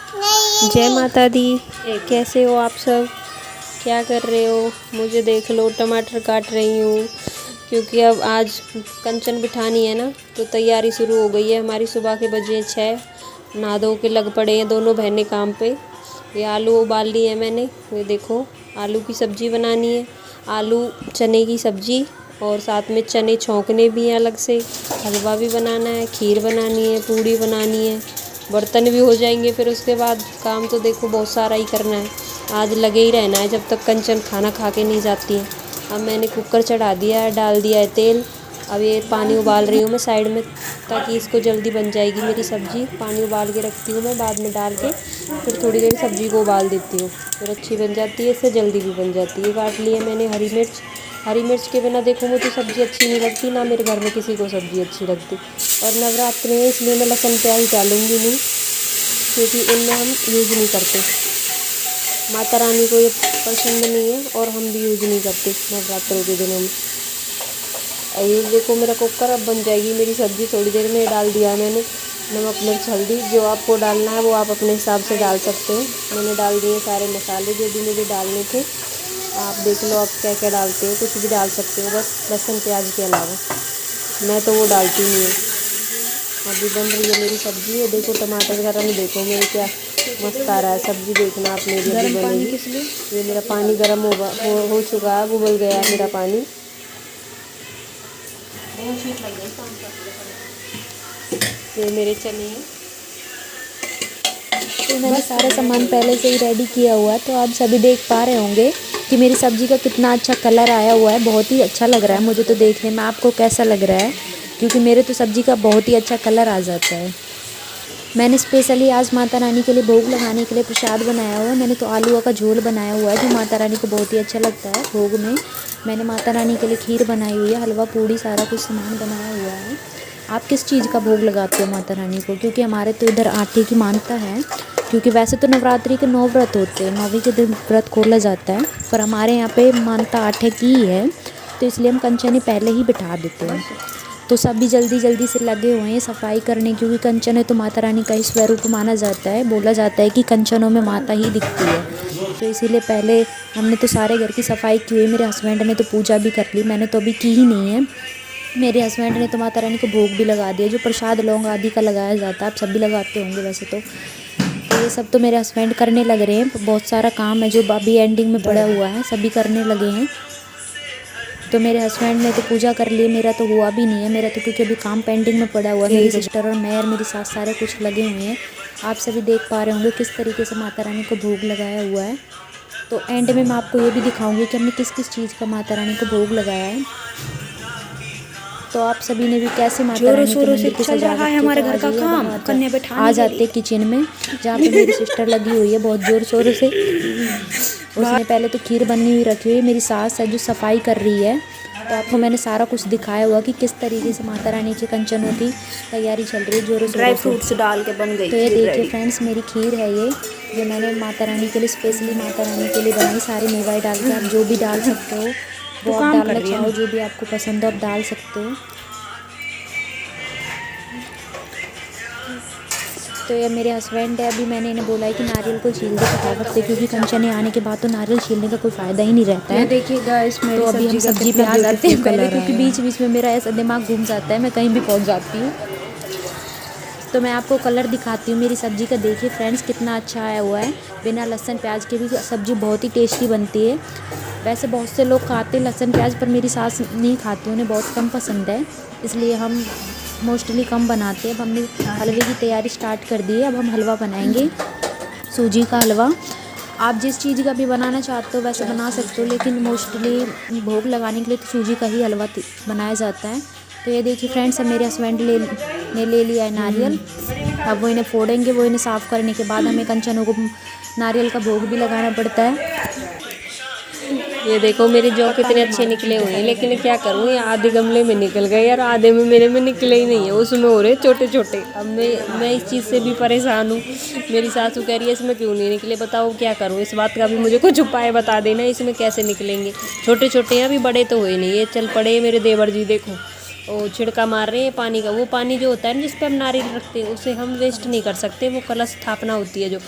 जय माता दी। कैसे हो आप सब? क्या कर रहे हो? मुझे देख लो, टमाटर काट रही हूँ क्योंकि अब आज कंचन बिठानी है ना, तो तैयारी शुरू हो गई है हमारी। सुबह के बजे 6, नहा धो के लग पड़े हैं दोनों बहनें काम पे। ये आलू उबाल लिए है मैंने, ये देखो आलू की सब्ज़ी बनानी है। आलू चने की सब्ज़ी और साथ में चने छौंकने भी हैं अलग से। हलवा भी बनाना है, खीर बनानी है, पूड़ी बनानी है, बर्तन भी हो जाएंगे। फिर उसके बाद काम तो देखो बहुत सारा ही करना है। आज लगे ही रहना है जब तक कंचन खाना खा के नहीं जाती है। अब मैंने कुकर चढ़ा दिया है, डाल दिया है तेल। अब ये पानी उबाल रही हूँ मैं साइड में, ताकि इसको जल्दी बन जाएगी मेरी सब्ज़ी। पानी उबाल के रखती हूँ मैं, बाद में डाल के फिर थोड़ी देर सब्ज़ी को उबाल देती हूँ, फिर अच्छी बन जाती है, इससे जल्दी भी बन जाती है। काट लिए मैंने हरी मिर्च। हरी मिर्च के बिना देखो मुझे सब्ज़ी अच्छी नहीं लगती, ना मेरे घर में किसी को सब्ज़ी अच्छी लगती। और नवरात्र में इसलिए मैं लहसुन प्याज डालूँगी नहीं, क्योंकि इनमें हम यूज़ नहीं करते। माता रानी को ये पसंद नहीं है और हम भी यूज़ नहीं करते नवरात्रों के दिनों में। ये देखो मेरा कुकर अब बन जाएगी मेरी सब्ज़ी, थोड़ी देर में डाल दिया है मैंने नमक मिर्च हल्दी। जो आपको डालना है वो आप अपने हिसाब से डाल सकते हैं। मैंने डाल दिए सारे मसाले जो भी मुझे डालने थे। आप देख लो आप क्या क्या डालते हो, कुछ भी डाल सकते हो, बस लहसुन प्याज के अलावा। मैं तो वो डालती नहीं हूँ। अभी बन रही है मेरी सब्ज़ी। ये देखो टमाटर का रंग देखो मेरे क्या मस्त आ रहा है। सब्ज़ी देखना आप मेरी अभी बनेगी। ये मेरा पानी गर्म हो चुका है, उबल गया है मेरा पानी। ये मेरे चने हैं। तो मैंने सारा सामान पहले से ही रेडी किया हुआ है, तो आप सभी देख पा रहे होंगे कि मेरी सब्ज़ी का कितना अच्छा कलर आया हुआ है। बहुत ही अच्छा लग रहा है मुझे तो देखने में। आपको कैसा लग रहा है? क्योंकि मेरे तो सब्ज़ी का बहुत ही अच्छा कलर आ जाता है। मैंने स्पेशली आज माता रानी के लिए भोग लगाने के लिए प्रसाद बनाया हुआ है। मैंने तो आलू का झोल बनाया हुआ है, जो माता रानी को बहुत ही अच्छा लगता है भोग में। मैंने माता रानी के लिए खीर बनाई हुई है, हलवा पूड़ी सारा कुछ सामान बनाया हुआ है। आप किस चीज़ का भोग लगाते हो माता रानी को? क्योंकि हमारे तो इधर आटे की मानता है। क्योंकि वैसे तो नवरात्रि के 9 व्रत होते हैं, 9वीं के दिन व्रत खोला जाता है, पर हमारे यहाँ पे मानता आटे की ही है, तो इसलिए हम कंचनी पहले ही बिठा देते हैं। तो सभी जल्दी जल्दी से लगे हुए हैं सफाई करने, क्योंकि कंचन है तो माता रानी का ही स्वरूप माना जाता है। बोला जाता है कि कंचनों में माता ही दिखती है, तो इसीलिए पहले हमने तो सारे घर की सफाई की हुई। मेरे हस्बैंड ने तो पूजा भी कर ली, मैंने तो अभी की ही नहीं है। मेरे हस्बैंड ने तो माता रानी को भोग भी लगा दिया, जो प्रसाद लौंग आदि का लगाया जाता है। आप सभी लगाते होंगे वैसे तो ये सब तो मेरे हस्बैंड करने लग रहे हैं। बहुत सारा काम है जो अभी एंडिंग में पड़ा हुआ है, सभी करने लगे हैं। तो मेरे हस्बैंड ने तो पूजा कर ली, मेरा तो हुआ भी नहीं है। मेरा तो क्योंकि अभी काम पेंडिंग में पड़ा हुआ है। मेरी सिस्टर और मैं और मेरी सास सारे कुछ लगे हुए हैं। आप सभी देख पा रहे होंगे किस तरीके से माता रानी को भोग लगाया हुआ है। तो एंड में मैं आपको ये भी दिखाऊंगी कि हमने किस किस चीज़ का माता रानी को भोग लगाया है। तो आप सभी ने भी कैसे माता रानी के मंदिर की सजावट की, हमारे घर का काम कन्या बैठा आ जाते किचन में, जहाँ पे मेरी सिस्टर लगी हुई है बहुत ज़ोर शोरों से। उसने पहले तो खीर बनी हुई रखी हुई है, मेरी सास है जो सफाई कर रही है। तो आपको मैंने सारा कुछ दिखाया हुआ कि किस तरीके से माता रानी के कंचनों की तैयारी चल रही है जोरों ड्राई फ्रूट्स डाल के बन गई। तो ये देखिए फ्रेंड्स, मेरी खीर है ये, जो मैंने माता रानी के लिए स्पेशली माता रानी के लिए बनाई। सारी मेवाई डाल के आप जो भी डाल सकते हो वो आप डालना चाहो, जो भी आपको पसंद हो आप डाल सकते हो। तो ये मेरे हस्बैंड है, अभी मैंने इन्हें बोला है कि नारियल को छील दे फटाफट से, क्योंकि कंचने आने के बाद तो नारियल छीलने का कोई फ़ायदा ही नहीं रहता है। देखिएगा इसमें तो अभी हम सब्जी पे आ जाते हैं पहले, क्योंकि बीच बीच में मेरा ऐसा दिमाग घूम जाता है, मैं कहीं भी पहुंच जाती हूँ। तो मैं आपको कलर दिखाती हूँ मेरी सब्ज़ी का। देखिए फ्रेंड्स कितना अच्छा आया हुआ है। बिना लहसुन प्याज के भी सब्ज़ी बहुत ही टेस्टी बनती है। वैसे बहुत से लोग खाते हैं लहसुन प्याज, पर मेरी सास नहीं खाती, उन्हें बहुत कम पसंद है, इसलिए हम मोस्टली कम बनाते हैं। अब हमने हलवे की तैयारी स्टार्ट कर दी है। अब हम हलवा बनाएंगे, सूजी का हलवा। आप जिस चीज़ का भी बनाना चाहते हो वैसे बना सकते हो, लेकिन मोस्टली भोग लगाने के लिए तो सूजी का ही हलवा बनाया जाता है। तो ये देखिए फ्रेंड्स, अब मेरे हस्बैंड ने ले लिया है नारियल। अब वो इन्हें फोड़ेंगे, वो इन्हें साफ़ करने के बाद हमें कंचनों को नारियल का भोग भी लगाना पड़ता है। ये देखो मेरे जौ कितने अच्छे निकले हुए हैं, लेकिन क्या करूँ, ये आधे गमले में निकल गए यार, आधे में मेरे में निकले ही नहीं है, उसमें हो रहे छोटे छोटे। अब मैं इस चीज़ से भी परेशान हूँ। मेरी सासू कह रही है इसमें क्यों नहीं निकले, बताओ क्या करूँ। इस बात का भी मुझे कुछ उपाय बता देना, इसमें कैसे निकलेंगे। छोटे छोटे हैं, अभी बड़े तो हुए नहीं। ये चल पड़े मेरे देवर जी, देखो वो छिड़का मार रहे हैं पानी का। वो पानी जो होता है ना जिस पे हम नारियल रखते हैं उसे हम वेस्ट नहीं कर सकते, वो कलश स्थापना होती है जो।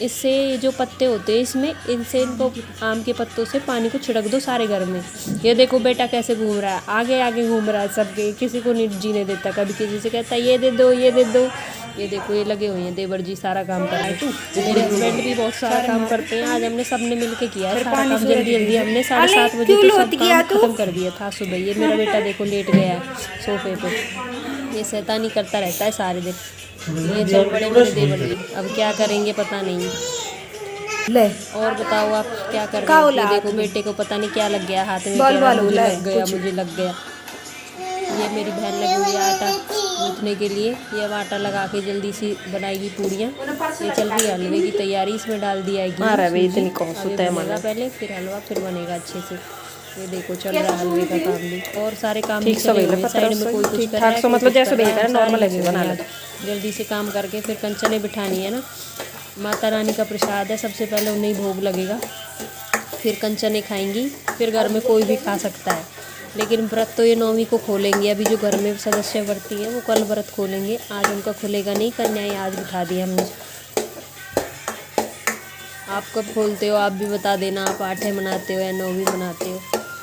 इससे जो पत्ते होते हैं इसमें, इनसे इनको आम के पत्तों से पानी को छिड़क दो सारे घर में। ये देखो बेटा कैसे घूम रहा है, आगे आगे घूम रहा है सबके, किसी को नहीं जीने देता। कभी किसी से कहता है ये दे दो ये दे दो। ये देखो ये लगे हुए हैं, देवर जी सारा काम कर रहे हैं। मेरे हस्बैंड भी बहुत सारा काम करते हैं। आज हमने सबने मिलके किया है सारा काम जल्दी जल्दी। हमने 7:30 बजे तो सब काम खत्म कर दिया था सुबह। ये मेरा बेटा देखो लेट गया है सोफे पे, ये शैतानी करता रहता है सारे दिन। ये चल बड़े मेरे देवर जी, अब क्या करेंगे पता नहीं। ले और बताओ आप क्या कर रहे हो? ये देखो बेटे को पता नहीं क्या लग गया हाथ में, मुझे लग गया। ये मेरी बहन लगी हुई है आटा गूँथने के लिए। ये अब आटा लगा के जल्दी सी बनाएगी पूड़ियाँ। ये चल रही है हलवे की तैयारी, इसमें डाल दिया है पहले, फिर हलवा फिर बनेगा अच्छे से। ये देखो चल रहा है हलवे का काम भी, और सारे काम भी चले हुए हैं। साइड में कोई कुछ कर रहा है, मतलब जैसे नॉर्मल है। जल्दी से काम करके फिर कंचने बिठानी है ना। माता रानी का प्रसाद है, सबसे पहले उन्हें भोग लगेगा, फिर कंचने खाएंगी, फिर घर में कोई भी खा सकता है। लेकिन व्रत तो ये 9वीं को खोलेंगे। अभी जो घर में सदस्य व्रती हैं वो कल व्रत खोलेंगे, आज उनका खुलेगा नहीं। कन्याएं आज बिठा दी हमने। आप कब खोलते हो आप भी बता देना, आप 8 मनाते हो या 9वीं मनाते हो।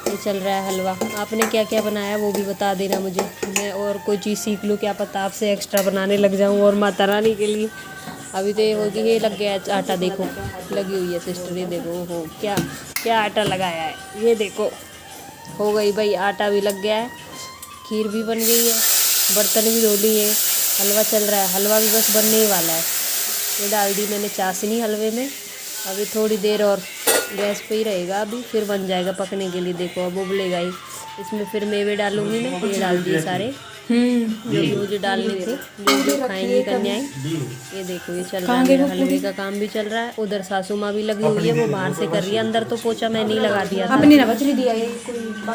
ये चल रहा है हलवा। आपने क्या क्या बनाया वो भी बता देना मुझे, मैं और कोई चीज़ सीख लूँ, क्या पता आपसे एक्स्ट्रा बनाने लग जाऊँ और माता रानी के लिए। अभी तो ये होगी, ये लग गया है आटा, देखो लगी हुई है सिस्टर। ये देखो हो क्या क्या आटा लगाया है, ये देखो हो गई भाई, आटा भी लग गया है, खीर भी बन गई है, बर्तन भी धो लिए, हलवा चल रहा है। हलवा भी बस बनने ही वाला है। ये डाल दी मैंने चाशनी हलवे में, अभी थोड़ी देर और गैस पे ही रहेगा, अभी फिर बन जाएगा पकने के लिए। देखो अब उबलेगा ही। इसमें फिर मेवे डालूंगी मैं, ये डाल दिए सारे जो भी मुझे डालने थे, जो खाएंगी कन्याएं। ये देखो ये चल रहा है, हलवे का काम भी चल रहा है। उधर सासू माँ भी लगी हुई है, वो बाहर से कर रही है, अंदर तो पोछा मैं नहीं लगा दिया था।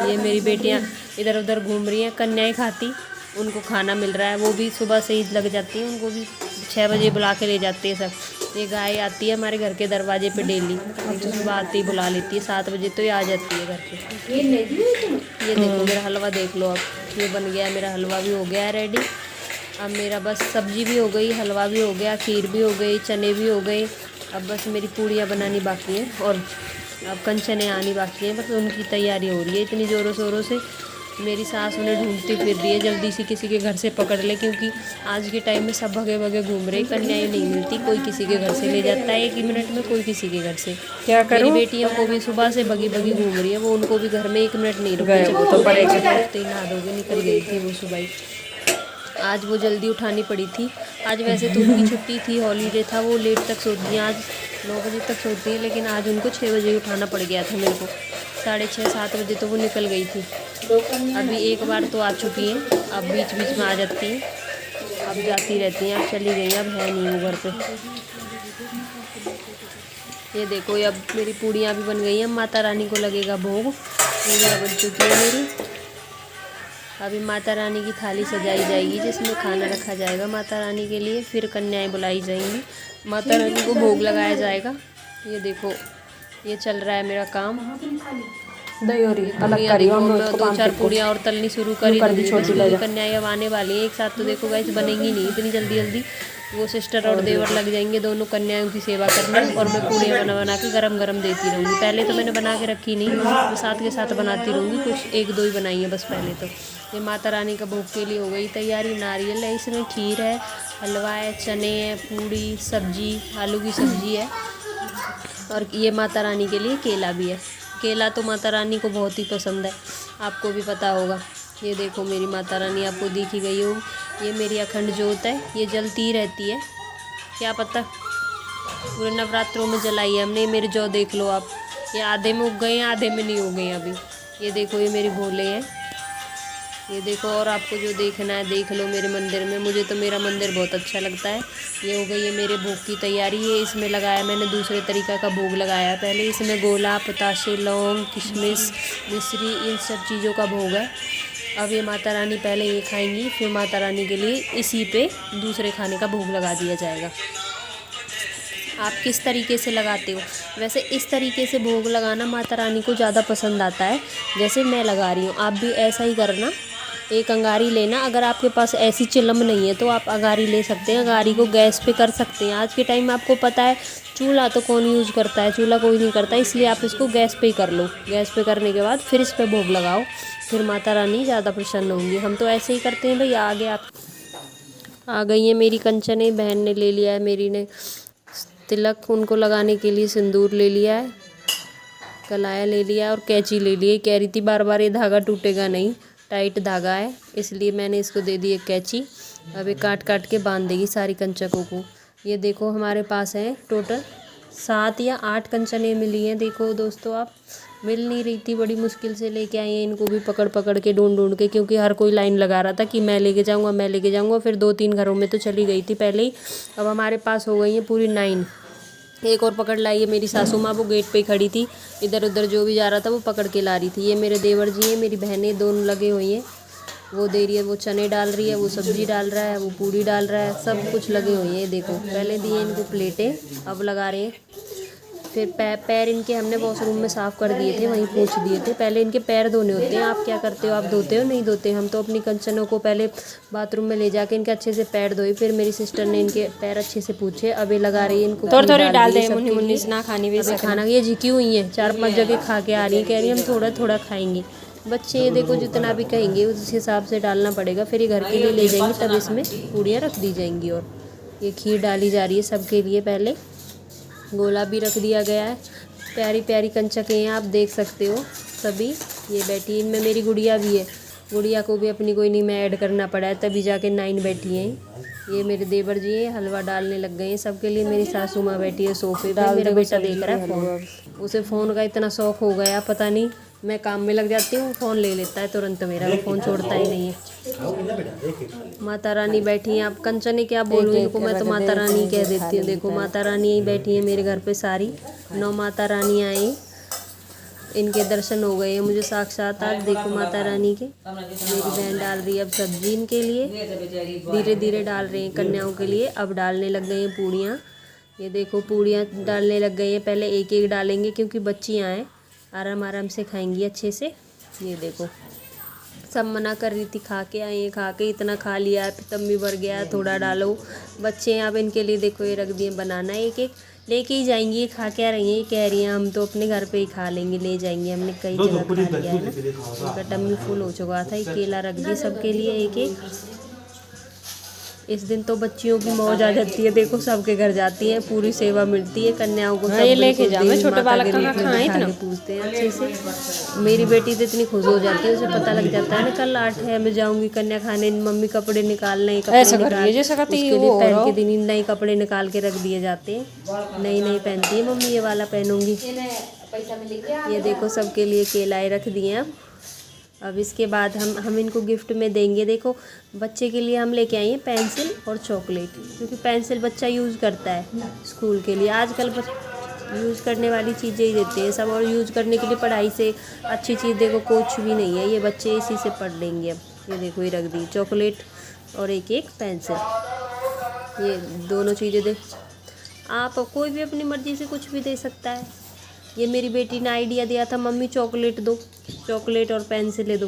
ये मेरी बेटियाँ इधर उधर घूम रही हैं, कन्याएं खाती, उनको खाना मिल रहा है। वो भी सुबह से ही लग जाती हैं, उनको भी 6 बजे बुला के ले जाती है सब। ये गाय आती है हमारे घर के दरवाजे पे डेली, तो सुबह आती ही बुला लेती है, 7 बजे तो ये आ जाती है घर पे। ये देखो मेरा हलवा देख लो, अब ये बन गया, मेरा हलवा भी हो गया है रेडी। अब मेरा बस सब्जी भी हो गई, हलवा भी हो गया, खीर भी हो गई, चने भी हो गए। अब बस मेरी पूड़ियाँ बनानी बाकी हैं और अब कंचने आनी बाकी हैं, बस उनकी तैयारी हो रही है इतनी ज़ोरों शोरों से। मेरी सास उन्हें ढूंढती फिर रही है, जल्दी से किसी के घर से पकड़ ले, क्योंकि आज के टाइम में सब भगे भगे घूम रहे, कन्याएं नहीं मिलती। कोई किसी के घर से ले जाता है 1 ही मिनट में, कोई किसी के घर से। क्या करूं? मेरी बेटियों को भी सुबह से भगी भगी घूम रही है, वो उनको भी घर में 1 मिनट नहीं रुके। वो तो पड़ेगा, नहा धोके निकल गई थी वो सुबह ही। आज वो जल्दी उठानी पड़ी थी। आज वैसे तो उनकी छुट्टी थी, हॉलीडे था, वो लेट तक सोती हैं, आज 9 बजे तक सोती है, लेकिन आज उनको 6 बजे उठाना पड़ गया था मेरे को। 6:30-7 बजे तो वो निकल गई थी। अभी एक बार तो आ चुकी हैं, अब बीच बीच में आ जाती हैं, अब जाती रहती हैं, अब चली गई, अब है नहीं वो घर पे। ये देखो ये अब मेरी पूड़ियाँ भी बन गई हैं, माता रानी को लगेगा भोग। पूड़ियाँ बन चुकी है मेरी। अभी माता रानी की थाली सजाई जाएगी जिसमें खाना रखा जाएगा माता रानी के लिए, फिर कन्याएं बुलाई जाएंगी, माता रानी को भोग लगाया जाएगा। ये देखो ये चल रहा है मेरा काम। दो चार पूड़ियाँ और तलनी शुरू करी, कन्याएं अब आने वाली हैं एक साथ, तो देखो गाइस बनेंगी नहीं इतनी जल्दी जल्दी। वो सिस्टर और देवर लग जाएंगे दोनों कन्याओं की सेवा करने, और मैं पूड़ियाँ बना बना के गरम गरम देती रहूँगी। पहले तो मैंने बना के रखी नहीं, मैं साथ के साथ बनाती रहूँगी, कुछ 1-2 ही बनाई है बस पहले तो। ये माता रानी का भोग के लिए हो गई तैयारी। नारियल है, इसमें खीर है, हलवा है, चने हैं, पूड़ी, सब्जी, आलू की सब्जी है, और ये माता रानी के लिए केला भी है। केला तो माता रानी को बहुत ही पसंद है, आपको भी पता होगा। ये देखो मेरी माता रानी आपको दिखी गई हो, ये मेरी अखंड जोत है, ये जलती ही रहती है, क्या पता पूरे नवरात्रों में जलाई है हमने। मेरे जो देख लो आप, ये आधे में उग गए हैं, आधे में नहीं उग गए अभी। ये देखो ये मेरी भोले हैं, ये देखो। और आपको जो देखना है देख लो मेरे मंदिर में, मुझे तो मेरा मंदिर बहुत अच्छा लगता है। ये हो गई है मेरे भोग की तैयारी। ये इसमें लगाया मैंने दूसरे तरीक़ा का भोग लगाया, पहले इसमें गोला, पताशे, लौंग, किशमिश, मिश्री, इन सब चीज़ों का भोग है। अब ये माता रानी पहले ये खाएंगी, फिर माता रानी के लिए इसी पे दूसरे खाने का भोग लगा दिया जाएगा। आप किस तरीके से लगाते हो? वैसे इस तरीके से भोग लगाना माता रानी को ज़्यादा पसंद आता है, जैसे मैं लगा रही हूँ। आप भी ऐसा ही करना, एक अंगारी लेना। अगर आपके पास ऐसी चिलम नहीं है तो आप अंगारी ले सकते हैं, अंगारी को गैस पे कर सकते हैं। आज के टाइम में आपको पता है चूल्हा तो कौन यूज़ करता है, चूल्हा कोई नहीं करता, इसलिए आप इसको गैस पे ही कर लो। गैस पे करने के बाद फिर इस पर भोग लगाओ, फिर माता रानी ज़्यादा प्रसन्न होंगी। हम तो ऐसे ही करते हैं भाई। आगे आप आ गई है मेरी कंचने, बहन ने ले लिया है, मेरी ने तिलक उनको लगाने के लिए सिंदूर ले लिया है, कलाया ले लिया और कैंची ले ली। कह रही थी बार बार ये धागा टूटेगा नहीं, टाइट धागा है, इसलिए मैंने इसको दे दी एक कैंची। अब ये काट काट के बांध देगी सारी कंचकों को। ये देखो हमारे पास है टोटल 7 या 8 कंचने मिली हैं। देखो दोस्तों, आप मिल नहीं रही थी, बड़ी मुश्किल से लेके आई हैं। इनको भी पकड़ पकड़ के ढूंढ ढूंढ के, क्योंकि हर कोई लाइन लगा रहा था कि मैं लेके जाऊँगा, मैं लेके जाऊँगा। फिर 2-3 घरों में तो चली गई थी पहले ही। अब हमारे पास हो गई हैं पूरी 9। एक और पकड़ लाई है मेरी सासू माँ, वो गेट पे ही खड़ी थी, इधर उधर जो भी जा रहा था वो पकड़ के ला रही थी। ये मेरे देवर जी हैं, मेरी बहनें दोनों लगे हुई हैं। वो दे रही है, वो चने डाल रही है, वो सब्जी डाल रहा है, वो पूड़ी डाल रहा है, सब कुछ लगे हुए हैं। देखो पहले दिए इनको प्लेटें, अब लगा रहे हैं। फिर पैर इनके हमने वॉशरूम में साफ़ कर दिए थे, वहीं पोंछ दिए थे। पहले इनके पैर धोने होते हैं। आप क्या करते हो, आप धोते हो? नहीं धोते। हम तो अपनी कंचनों को पहले बाथरूम में ले जाके इनके अच्छे से पैर धोए, फिर मेरी सिस्टर ने इनके पैर अच्छे से पूछे। अब ये लगा रही है इनको, थोड़ी डाल दे मुन्नी मुन्नी ना खानी वैसे खाना। ये झिकी हुई है, 4-5 जगह खा के आ रही है, कह रही है हम थोड़ा थोड़ा खाएंगे। बच्चे ये देखो जितना भी कहेंगे उस हिसाब से डालना पड़ेगा। फिर ये घर के लिए ले जाएंगे, तब इसमें पूड़ियाँ रख दी जाएंगी। और ये खीर डाली जा रही है सबके लिए। पहले गोला भी रख दिया गया है। प्यारी प्यारी कंचकें हैं, आप देख सकते हो सभी। ये बैठी, इनमें मेरी गुड़िया भी है, गुड़िया को भी अपनी कोई नहीं में ऐड करना पड़ा है, तभी जाके 9 बैठी हैं। ये मेरे देवर जी हैं, हलवा डालने लग गए हैं सबके लिए। मेरी सासू माँ बैठी है सोफे पे, मेरा बेटा देख रहा है फ़ोन। उसे फ़ोन का इतना शौक हो गया पता नहीं, मैं काम में लग जाती हूँ फ़ोन ले लेता है तुरंत मेरा, वो फ़ोन छोड़ता ही नहीं है। माता रानी बैठी हैं। आप कंचने क्या बोलूँ इनको, मैं तो माता रानी कह देती हूँ। देखो माता रानी यहीं बैठी हैं मेरे घर पे, सारी 9 माता रानी आई, इनके दर्शन हो गए हैं मुझे साक्षात। आज देखो माता रानी के। मेरी बहन डाल रही है अब सब्जी इनके लिए, धीरे धीरे डाल रहे हैं कन्याओं के लिए। अब डालने लग गए हैं पूड़ियाँ। ये देखो पूड़ियाँ डालने लग गई हैं। पहले एक एक डालेंगे क्योंकि बच्चियाँ हैं, आराम आराम से खाएंगी अच्छे से। ये देखो सब मना कर रही थी, खा के आए हैं, खा के इतना खा लिया, तम्मी भर गया, थोड़ा डालो। बच्चे हैं, अब इनके लिए देखो ये रख दिए बनाना, एक एक लेके ही जाएंगी। ये खा क्या रही हैं, ये कह रही हैं हम तो अपने घर पे ही खा लेंगे, ले जाएंगे। हमने कई जगह खा लिया है ना, उनका टम्मी फुल हो चुका था। ये केला रख दिए सबके लिए एक एक। इस दिन तो बच्चियों की मौज आ जाती है। देखो सबके घर जाती है, पूरी सेवा मिलती है कन्याओं को। सब लेके जाओ, छोटे बालक कहाँ खाएं इतना पूछते हैं अच्छे से। मेरी बेटी तो इतनी खुश हो जाती है, उसे पता लग जाता है ना कल 8 है, मैं जाऊंगी कन्या खाने, मम्मी कपड़े निकाल, नए कपड़े निकाल, पहन के दिन नए कपड़े निकाल के रख दिए जाते हैं। नई नई पहनती है मम्मी, ये वाला पहनूंगी। ये देखो सबके लिए केलाएँ रख दिए हैं। अब इसके बाद हम इनको गिफ्ट में देंगे। देखो बच्चे के लिए हम लेके आए हैं पेंसिल और चॉकलेट, क्योंकि पेंसिल बच्चा यूज़ करता है स्कूल के लिए। आजकल यूज़ करने वाली चीज़ें ही देते हैं सब, और यूज़ करने के लिए पढ़ाई से अच्छी चीज़ देखो कुछ भी नहीं है। ये बच्चे इसी से पढ़ लेंगे। अब ये देखो ये रख दी चॉकलेट और एक एक पेंसिल, ये दोनों चीज़ें दे। आप कोई भी अपनी मर्ज़ी से कुछ भी दे सकता है। ये मेरी बेटी ने आइडिया दिया था, मम्मी चॉकलेट दो, चॉकलेट और पेंसिलें दो।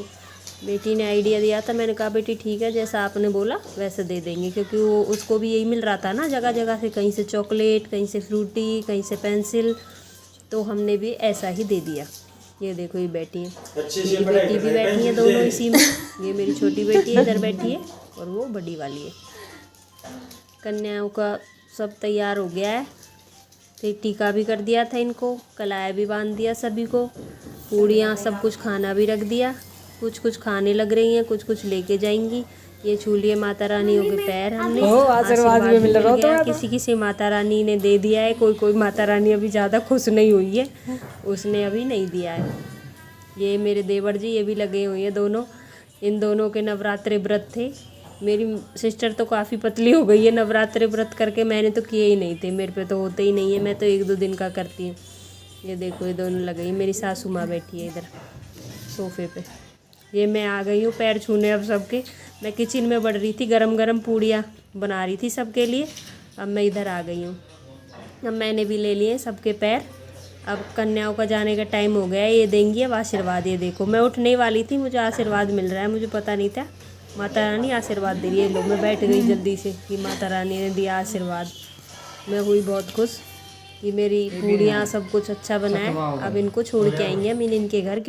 बेटी ने आइडिया दिया था, मैंने कहा बेटी ठीक है, जैसा आपने बोला वैसे दे देंगे, क्योंकि वो उसको भी यही मिल रहा था ना जगह जगह से, कहीं से चॉकलेट, कहीं से फ्रूटी, कहीं से पेंसिल, तो हमने भी ऐसा ही दे दिया। ये देखो ये बैठी है, मेरी बेटी भी बैठी है, दोनों इसी में। ये मेरी छोटी बेटी है इधर बैठी है, और वो बड़ी वाली है। कन्याओं का सब तैयार हो गया है। फिर टीका भी कर दिया था इनको, कलाया भी बांध दिया सभी को, पूड़ियाँ सब कुछ खाना भी रख दिया। कुछ कुछ खाने लग रही हैं, कुछ कुछ लेके जाएंगी। ये छू लिए माता रानियों के पैर हमने, आशीर्वाद भी मिल गया। किसी किसी माता रानी ने दे दिया है, कोई कोई माता रानी अभी ज़्यादा खुश नहीं हुई है, उसने अभी नहीं दिया है। ये मेरे देवर जी, ये भी लगे हुए हैं दोनों। इन दोनों के नवरात्रे व्रत थे। मेरी सिस्टर तो काफ़ी पतली हो गई है नवरात्रे व्रत करके, मैंने तो किए ही नहीं थे, मेरे पे तो होते ही नहीं है, मैं तो 1-2 दिन का करती हूँ। ये देखो ये दोनों लग गई। मेरी सासू माँ बैठी है इधर सोफे पे। ये मैं आ गई हूँ पैर छूने अब सबके। मैं किचन में बढ़ रही थी, गरम गरम पूड़ियाँ बना रही थी सबके लिए। अब मैं इधर आ गई हूँ। अब मैंने भी ले लिए सबके पैर, अब कन्याओं का जाने का टाइम हो गया है, ये देंगी अब आशीर्वाद। ये देखो मैं उठने वाली थी, मुझे आशीर्वाद मिल रहा है, मुझे पता नहीं था। माता रानी आशीर्वाद दे रही है। लो मैं बैठ गई जल्दी से कि माता रानी ने दिया आशीर्वाद। मैं हुई बहुत खुश कि मेरी पूड़ियाँ सब कुछ अच्छा बना है। अब इनको छोड़ के आएंगे हम इनके घर।